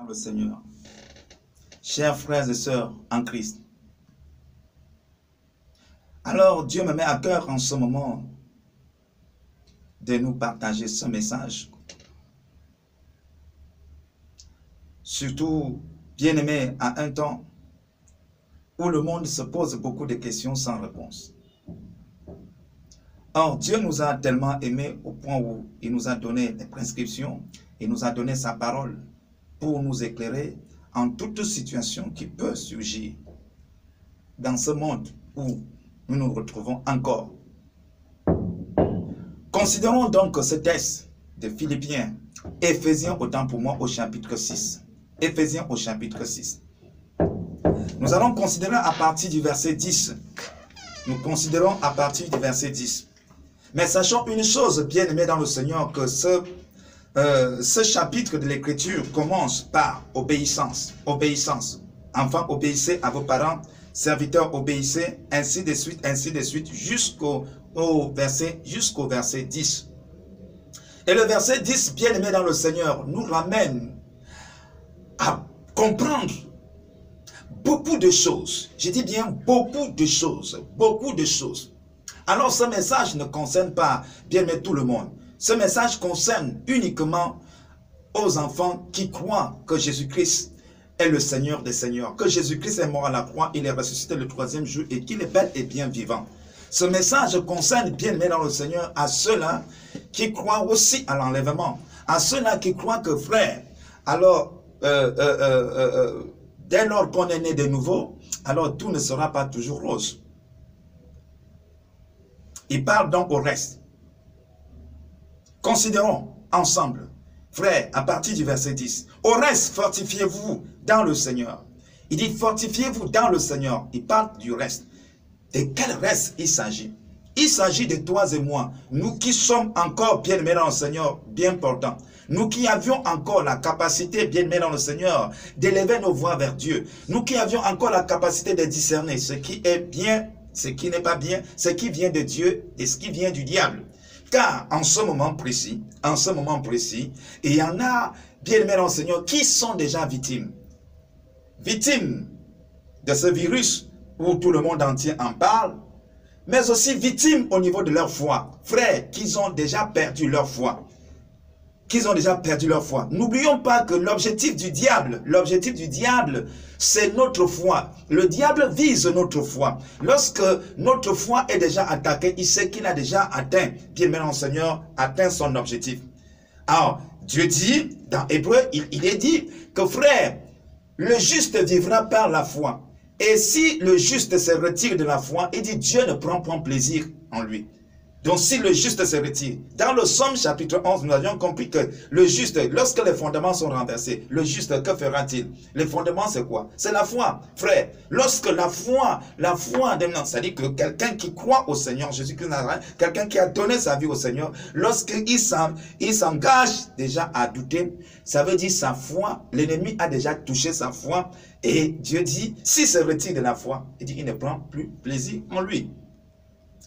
Le Seigneur, chers frères et sœurs en Christ. Alors Dieu me met à cœur en ce moment de nous partager ce message. Surtout, bien-aimés, à un temps où le monde se pose beaucoup de questions sans réponse. Or, Dieu nous a tellement aimés au point où il nous a donné des prescriptions, il nous a donné sa parole pour nous éclairer en toute situation qui peut surgir dans ce monde où nous nous retrouvons encore. Considérons donc ce texte de Philippiens, Éphésiens autant pour moi au chapitre 6. Éphésiens au chapitre 6. Nous allons considérer à partir du verset 10. Nous considérons à partir du verset 10. Mais sachons une chose, bien-aimés dans le Seigneur, que ce chapitre de l'Écriture commence par obéissance. Obéissance. Enfants, obéissez à vos parents. Serviteurs, obéissez. Ainsi de suite, jusqu'au verset 10. Et le verset 10, bien-aimés dans le Seigneur, nous ramène à comprendre beaucoup de choses. Je dis bien beaucoup de choses. Beaucoup de choses. Alors ce message ne concerne pas, bien-aimés, tout le monde. Ce message concerne uniquement aux enfants qui croient que Jésus-Christ est le Seigneur des Seigneurs, que Jésus-Christ est mort à la croix, il est ressuscité le troisième jour et qu'il est bel et bien vivant. Ce message concerne, bien-aimés dans le Seigneur, à ceux-là qui croient aussi à l'enlèvement, à ceux-là qui croient que, frère, alors, dès lors qu'on est né de nouveau, alors tout ne sera pas toujours rose. Il parle donc au reste. Considérons ensemble, frères, à partir du verset 10. Au reste, fortifiez-vous dans le Seigneur. Il dit, fortifiez-vous dans le Seigneur. Il parle du reste. De quel reste il s'agit? Il s'agit de toi et moi. Nous qui sommes encore bien-aimés dans le Seigneur, bien portants. Nous qui avions encore la capacité, bien-aimés dans le Seigneur, d'élever nos voix vers Dieu. Nous qui avions encore la capacité de discerner ce qui est bien, ce qui n'est pas bien, ce qui vient de Dieu et ce qui vient du diable. Car en ce moment précis, il y en a, bien-aimés dans le Seigneur, qui sont déjà victimes. Victimes de ce virus où tout le monde entier en parle, mais aussi victimes au niveau de leur foi. Frères, qui ont déjà perdu leur foi. N'oublions pas que l'objectif du diable, c'est notre foi. Le diable vise notre foi. Lorsque notre foi est déjà attaquée, il sait qu'il a déjà atteint, bien aimé dans le Seigneur, atteint son objectif. Alors, Dieu dit, dans Hébreu, il est dit que frère, le juste vivra par la foi. Et si le juste se retire de la foi, il dit Dieu ne prend point plaisir en lui. Donc si le juste se retire, dans le Somme chapitre 11, nous avions compris que le juste, lorsque les fondements sont renversés, le juste, que fera-t-il? Les fondements, c'est quoi? C'est la foi, frère. Lorsque la foi, c'est-à-dire que quelqu'un qui croit au Seigneur, Jésus-Christ Nazareth, quelqu'un qui a donné sa vie au Seigneur, lorsqu'il s'engage déjà à douter, ça veut dire sa foi, l'ennemi a déjà touché sa foi, et Dieu dit, s'il se retire de la foi, il dit, il ne prend plus plaisir en lui.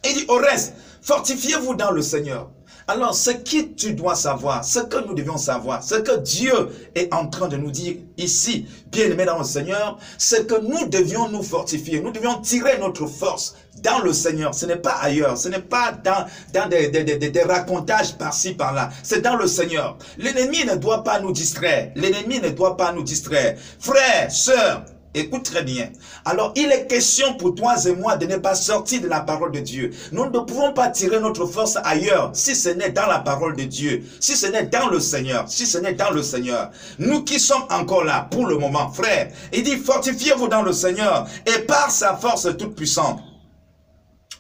Il dit au reste, fortifiez-vous dans le Seigneur. Alors, ce que tu dois savoir, ce que nous devions savoir, ce que Dieu est en train de nous dire ici, bien-aimés dans le Seigneur, c'est que nous devions nous fortifier. Nous devions tirer notre force dans le Seigneur. Ce n'est pas ailleurs. Ce n'est pas dans des racontages par-ci, par-là. C'est dans le Seigneur. L'ennemi ne doit pas nous distraire. L'ennemi ne doit pas nous distraire. Frères, sœurs, écoute très bien. Alors, il est question pour toi et moi de ne pas sortir de la parole de Dieu. Nous ne pouvons pas tirer notre force ailleurs si ce n'est dans la parole de Dieu, si ce n'est dans le Seigneur, si ce n'est dans le Seigneur. Nous qui sommes encore là pour le moment, frères, il dit fortifiez-vous dans le Seigneur et par sa force toute puissante.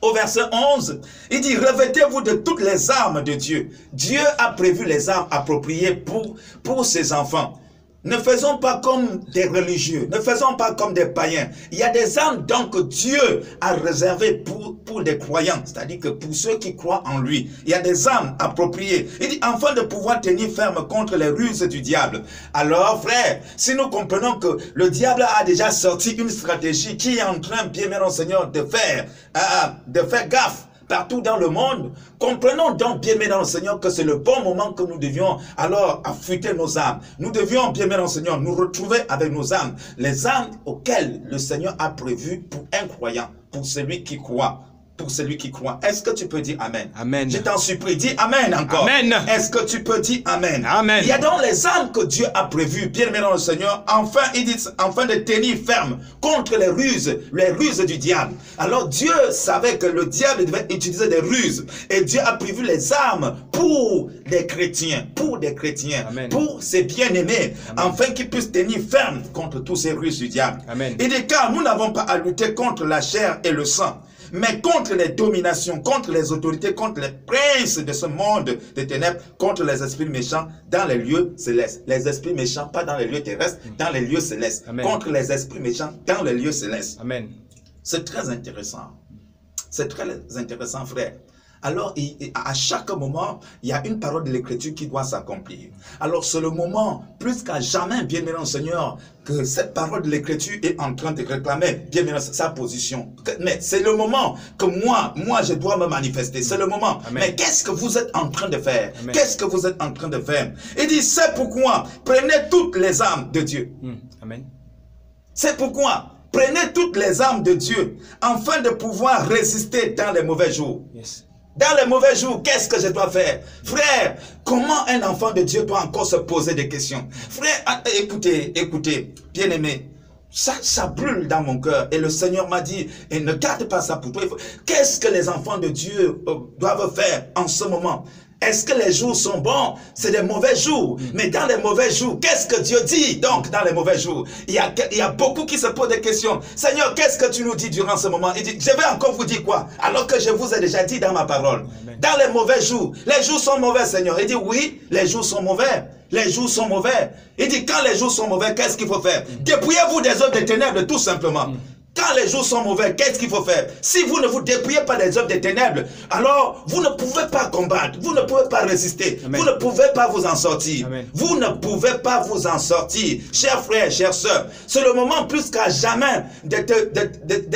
Au verset 11, il dit revêtez-vous de toutes les armes de Dieu. Dieu a prévu les armes appropriées pour ses enfants. Ne faisons pas comme des religieux, ne faisons pas comme des païens. Il y a des armes donc que Dieu a réservées pour des croyants, c'est-à-dire que pour ceux qui croient en lui. Il y a des armes appropriées. Il dit, afin de pouvoir tenir ferme contre les ruses du diable. Alors, frère, si nous comprenons que le diable a déjà sorti une stratégie qui est en train, bien aimé Seigneur, de faire gaffe partout dans le monde. Comprenons donc, bien-aimés dans le Seigneur, que c'est le bon moment que nous devions alors affûter nos âmes. Nous devions, bien-aimés dans le Seigneur, nous retrouver avec nos âmes. Les âmes auxquelles le Seigneur a prévu pour un croyant, pour celui qui croit. Pour celui qui croit. Est-ce que tu peux dire Amen? Amen. Je t'en supplie, dis Amen encore. Amen. Est-ce que tu peux dire Amen? Amen. Il y a donc les âmes que Dieu a prévues, bien aimé dans le Seigneur, enfin, il dit, enfin de tenir ferme contre les ruses du diable. Alors Dieu savait que le diable devait utiliser des ruses. Et Dieu a prévu les âmes pour des chrétiens, Amen. pour ses bien-aimés, afin qu'ils puissent tenir ferme contre tous ces ruses du diable. Amen. Il dit, car nous n'avons pas à lutter contre la chair et le sang, mais contre les dominations, contre les autorités, contre les princes de ce monde des ténèbres, contre les esprits méchants dans les lieux célestes. Les esprits méchants, pas dans les lieux terrestres, dans les lieux célestes. Amen. Contre les esprits méchants dans les lieux célestes. Amen. C'est très intéressant. C'est très intéressant, frère. Alors, à chaque moment, il y a une parole de l'Écriture qui doit s'accomplir. Alors, c'est le moment, plus qu'à jamais, bien-aimé dans le Seigneur, que cette parole de l'Écriture est en train de réclamer, bien-aimé, sa position. Mais c'est le moment que moi, je dois me manifester. C'est le moment. Amen. Mais qu'est-ce que vous êtes en train de faire? Amen. Qu'est-ce que vous êtes en train de faire? Il dit, c'est pourquoi, prenez toutes les âmes de Dieu. Amen. C'est pourquoi, prenez toutes les âmes de Dieu, afin de pouvoir résister dans les mauvais jours. Yes. Dans les mauvais jours, qu'est-ce que je dois faire? Frère, comment un enfant de Dieu doit encore se poser des questions? Frère, écoutez, bien-aimé, ça brûle dans mon cœur. Et le Seigneur m'a dit, et ne garde pas ça pour toi. Qu'est-ce que les enfants de Dieu doivent faire en ce moment? Est-ce que les jours sont bons? C'est des mauvais jours. Mais dans les mauvais jours, qu'est-ce que Dieu dit? Donc, dans les mauvais jours, il y a beaucoup qui se posent des questions. Seigneur, qu'est-ce que tu nous dis durant ce moment? Il dit, je vais encore vous dire quoi? Alors que je vous ai déjà dit dans ma parole. Amen. Dans les mauvais jours, les jours sont mauvais, Seigneur. Il dit, oui, les jours sont mauvais. Les jours sont mauvais. Il dit, quand les jours sont mauvais, qu'est-ce qu'il faut faire? Dépouillez-vous des œuvres des ténèbres, tout simplement. Quand les jours sont mauvais, qu'est-ce qu'il faut faire? Si vous ne vous dépouillez pas des œuvres des ténèbres, alors vous ne pouvez pas combattre, vous ne pouvez pas résister, Amen. vous ne pouvez pas vous en sortir. Amen. Vous ne pouvez pas vous en sortir. Chers frères, chères sœurs, c'est le moment plus qu'à jamais de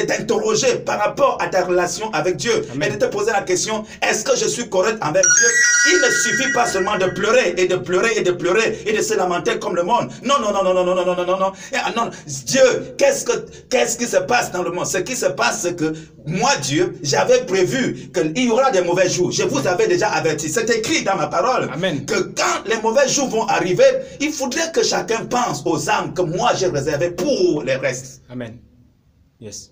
t'interroger par rapport à ta relation avec Dieu. Amen. Et de te poser la question, est-ce que je suis correct avec Dieu? Il ne suffit pas seulement de pleurer et de pleurer et de pleurer et de se lamenter comme le monde. Non. Non. Dieu, qu'est-ce qui se passe dans le monde? Ce qui se passe, c'est que moi, Dieu, j'avais prévu qu'il y aura des mauvais jours. Je vous avais déjà averti. C'est écrit dans ma parole. Amen. Que quand les mauvais jours vont arriver, il faudrait que chacun pense aux âmes que moi j'ai réservées pour les restes. Amen. Yes.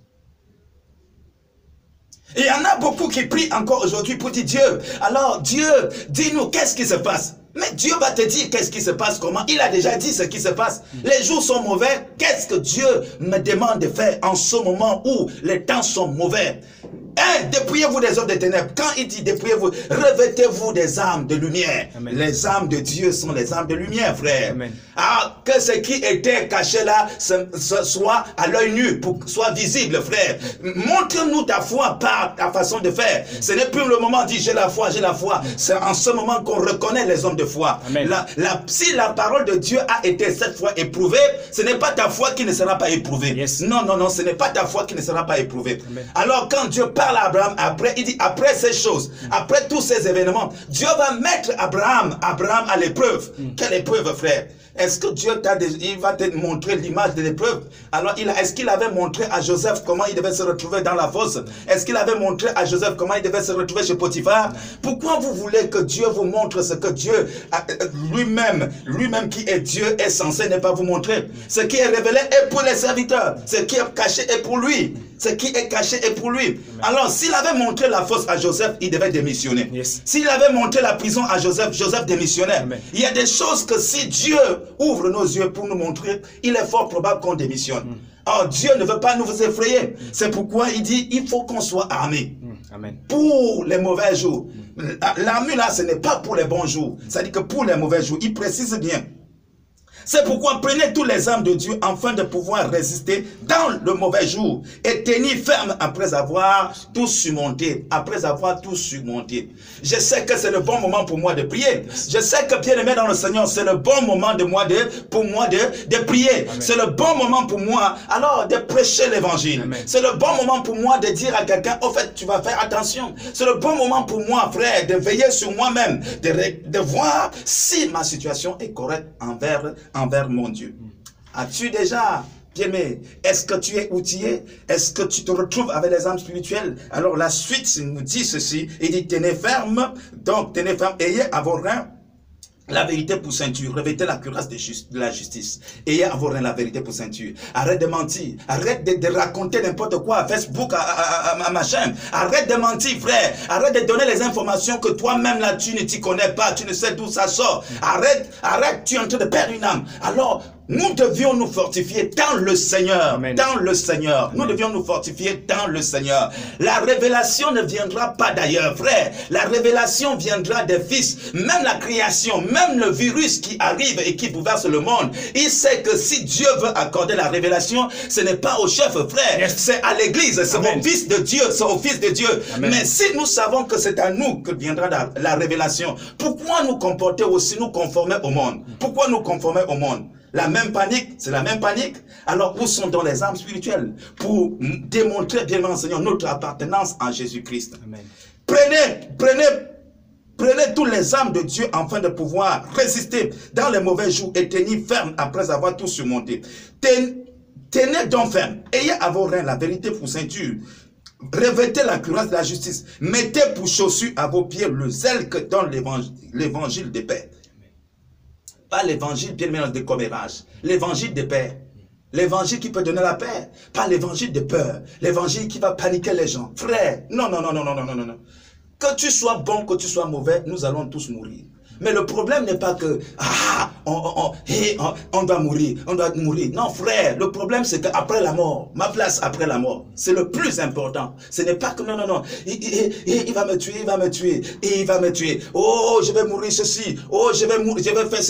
Et il y en a beaucoup qui prient encore aujourd'hui pour dire Dieu. Alors Dieu, dis-nous qu'est-ce qui se passe? Mais Dieu va te dire qu'est-ce qui se passe, comment. Il a déjà dit ce qui se passe. Les jours sont mauvais. Qu'est-ce que Dieu me demande de faire en ce moment où les temps sont mauvais? Dépouillez-vous des œuvres des ténèbres. Quand il dit dépouillez-vous, revêtez-vous des âmes de lumière. Amen. Les âmes de Dieu sont les âmes de lumière, frère. Amen. Ah, que ce qui était caché là soit à l'œil nu, soit visible, frère. Montre-nous ta foi par ta façon de faire. Ce n'est plus le moment de dire j'ai la foi, j'ai la foi. C'est en ce moment qu'on reconnaît les hommes de foi. Amen. Si la parole de Dieu a été cette fois éprouvée, ce n'est pas ta foi qui ne sera pas éprouvée. Yes. Non, ce n'est pas ta foi qui ne sera pas éprouvée. Amen. Alors quand Dieu parle à Abraham, après, il dit, après ces choses, après tous ces événements, Dieu va mettre Abraham à l'épreuve. Quelle épreuve, frère? Est-ce que Dieu il va te montrer l'image de l'épreuve? Alors, est-ce qu'il avait montré à Joseph comment il devait se retrouver dans la fosse? Est-ce qu'il avait montré à Joseph comment il devait se retrouver chez Potiphar? Pourquoi vous voulez que Dieu vous montre ce que Dieu lui-même qui est Dieu est censé ne pas vous montrer? Ce qui est révélé est pour les serviteurs. Ce qui est caché est pour lui. Ce qui est caché est pour lui. Alors, s'il avait montré la fosse à Joseph, il devait démissionner. Yes. S'il avait montré la prison à Joseph, Joseph démissionnait. Amen. Il y a des choses que si Dieu ouvre nos yeux pour nous montrer, il est fort probable qu'on démissionne. Or, Dieu ne veut pas nous effrayer. C'est pourquoi il dit, il faut qu'on soit armé. Amen. Pour les mauvais jours. L'armure là, ce n'est pas pour les bons jours. C'est-à-dire que pour les mauvais jours, il précise bien. C'est pourquoi prenez tous les âmes de Dieu afin de pouvoir résister dans le mauvais jour et tenir ferme après avoir tout surmonté. Après avoir tout surmonté. Je sais que c'est le bon moment pour moi de prier. Je sais que bien-aimé dans le Seigneur, c'est le bon moment pour moi de prier. C'est le bon moment pour moi alors de prêcher l'évangile. C'est le bon moment pour moi de dire à quelqu'un, au fait, tu vas faire attention. C'est le bon moment pour moi, frère, de veiller sur moi-même, de voir si ma situation est correcte envers mon Dieu. As-tu déjà, bien-aimé, est-ce que tu es outillé? Est-ce que tu te retrouves avec les âmes spirituelles? Alors la suite nous dit ceci, il dit tenez ferme, donc tenez ferme, ayez à vos reins la vérité pour ceinture, revêtez la cuirasse de la justice. Ayez à vos reins la vérité pour ceinture. Arrête de mentir. Arrête de raconter n'importe quoi à Facebook, à machin. Arrête de mentir, frère. Arrête de donner les informations que toi-même là, tu ne t'y connais pas. Tu ne sais d'où ça sort. Arrête, tu es en train de perdre une âme. Alors, nous devions nous fortifier dans le Seigneur. Amen. Dans le Seigneur. Amen. Nous devions nous fortifier dans le Seigneur. La révélation ne viendra pas d'ailleurs, frère. La révélation viendra des fils. Même la création, même le virus qui arrive et qui bouleverse le monde, il sait que si Dieu veut accorder la révélation, ce n'est pas au chef, frère. Yes. C'est à l'église, c'est au fils de Dieu, c'est au fils de Dieu. Amen. Mais si nous savons que c'est à nous que viendra la révélation, pourquoi nous comporter aussi, nous conformer au monde? Pourquoi nous conformer au monde? La même panique, c'est la même panique. Alors, où sont dans les âmes spirituelles pour démontrer, bien Seigneur, notre appartenance en Jésus-Christ? Prenez tous les âmes de Dieu afin de pouvoir résister dans les mauvais jours et tenir ferme après avoir tout surmonté. Tenez donc ferme. Ayez à vos reins la vérité pour ceinture. Revêtez la cuirasse de la justice. Mettez pour chaussure à vos pieds le zèle que donne l'évangile de paix. Pas l'évangile bien mélange de commérage. L'évangile de paix. L'évangile qui peut donner la paix. Pas l'évangile de peur. L'évangile qui va paniquer les gens. Frère, non. Que tu sois bon, que tu sois mauvais, nous allons tous mourir. Mais le problème n'est pas que on doit mourir, on doit mourir. Non, frère, le problème c'est qu'après la mort, ma place après la mort, c'est le plus important. Ce n'est pas que non, il va me tuer, il va me tuer. Oh, je vais mourir ceci. Oh, je vais faire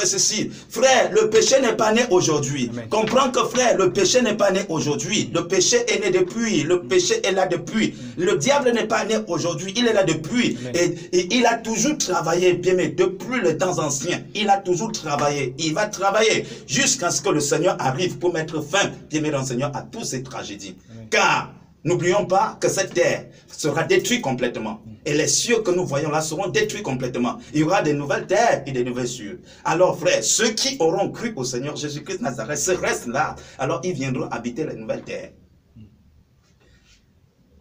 ceci. Frère, le péché n'est pas né aujourd'hui. Comprends que frère, le péché n'est pas né aujourd'hui. Le péché est né depuis. Le péché est là depuis. Le diable n'est pas né aujourd'hui. Il est là depuis. Et il a toujours travaillé bien. Depuis les temps anciens, il a toujours travaillé. Il va travailler jusqu'à ce que le Seigneur arrive pour mettre fin, bien aimé Seigneur, à toutes ces tragédies. Amen. Car n'oublions pas que cette terre sera détruite complètement. Et les cieux que nous voyons là seront détruits complètement. Il y aura des nouvelles terres et des nouvelles cieux. Alors frères, ceux qui auront cru au Seigneur Jésus-Christ de Nazareth se restent là. Alors ils viendront habiter les nouvelles terres.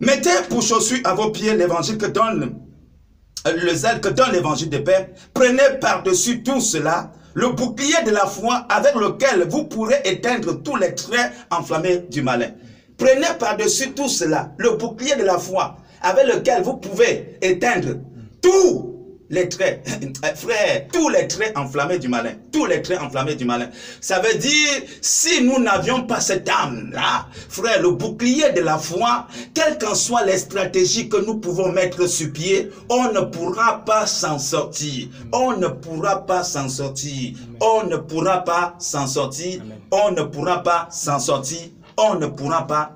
Mettez pour chaussure à vos pieds l'évangile que donne le zèle que donne l'évangile de paix. Prenez par-dessus tout cela le bouclier de la foi avec lequel vous pourrez éteindre tous les traits enflammés du malin. Prenez par-dessus tout cela le bouclier de la foi avec lequel vous pouvez éteindre tous les traits, frère, tous les traits enflammés du malin. Tous les traits enflammés du malin. Ça veut dire, si nous n'avions pas cette âme-là, frère, le bouclier de la foi, quelles qu'en soient les stratégies que nous pouvons mettre sur pied, on ne pourra pas s'en sortir. On ne pourra pas s'en sortir. On ne pourra pas s'en sortir. On ne pourra pas s'en sortir. On ne pourra pas